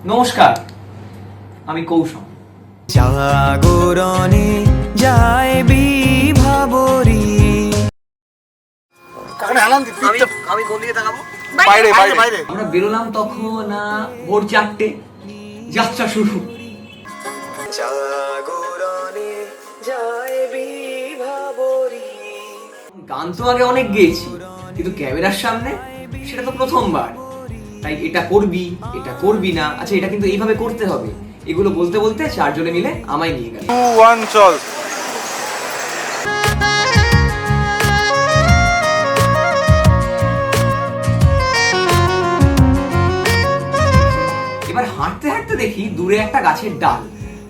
নমস্কার, আমি কৌশল। জাগরণে যায় বিভাবরী। আমি কোন দিকে তাকাবো? বাইরে বাইরে বাইরে। আমরা বেরোলাম তখন ভোর 4টে, যাত্রা শুরু। জাগরণে যায় বিভাবরী। গান তো আগে অনেক গেয়েছি, কিন্তু ক্যামেরার সামনে সেটা তো প্রথমবার। তাই এটা করবি, এটা করবি না, আচ্ছা এটা কিন্তু এইভাবে করতে হবে, এগুলো বলতে বলতে চারজনে মিলে আমায় নিয়ে গেল। 2 1 চল। এবার হাঁটতে হাঁটতে দেখি দূরে একটা গাছের ডাল।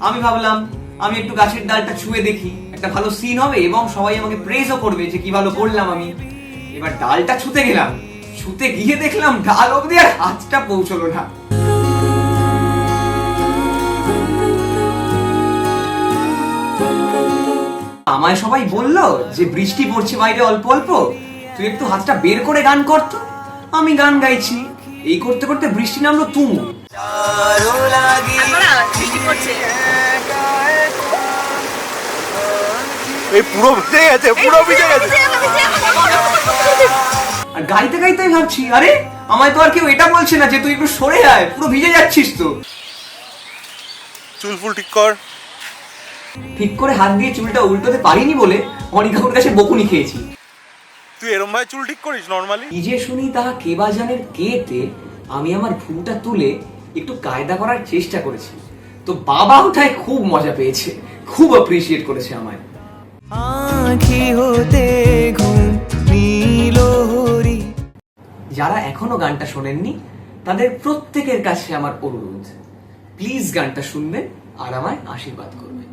আমি ভাবলাম আমি একটু গাছের ডালটা ছুঁয়ে দেখি, একটা ভালো সিন হবে এবং সবাই আমাকে প্রেজও করবে যে কি ভালো করলাম আমি। এবার ডালটা ছুঁতে গেলাম, ছুঁতে গিয়ে দেখলাম ডাল অবধি আর হাতটা পৌঁছলো না। আমায় সবাই বললো যে বৃষ্টি পড়ছে বাইরে অল্প অল্প, তুই একটু হাতটা বের করে গান করতো। আমি গান গাইছি, এই করতে করতে বৃষ্টি নামলো তুমুল। এই পুরো ভিজে গেছে, পুরো ভিজে গেছে। আর গাইতে গাইতে আমি ভাবছি, আরে আমায় তো আর কেউ এটা বলছে না যে তুই একটু সরে আয়, পুরো ভিজে যাচ্ছিস তো। চুল ফুল ঠিক কর। ঠিক করে হাত দিয়ে চুলটা উল্টোতে পারিনি বলে অনিকাকুর কাছে বকুনি খেয়েছি। তুই এরম ভাবে চুল ঠিক করিস নরমালি? কি যে শুনি তাহা কে বা জানের কেতে আমি আমার ভুলটা তুলে একটু কায়দা করার চেষ্টা করেছি। তো বাবা ওঠায় খুব মজা পেয়েছে, খুব অ্যাপ্রিশিয়েট করেছে আমায়। আঁখি হতে ঘুম নীল হরি। যারা এখনো গানটা শোনেননি তাদের প্রত্যেকের কাছে আমার অনুরোধ, প্লিজ গানটা শুনবেন আর আমায় আশীর্বাদ করবেন।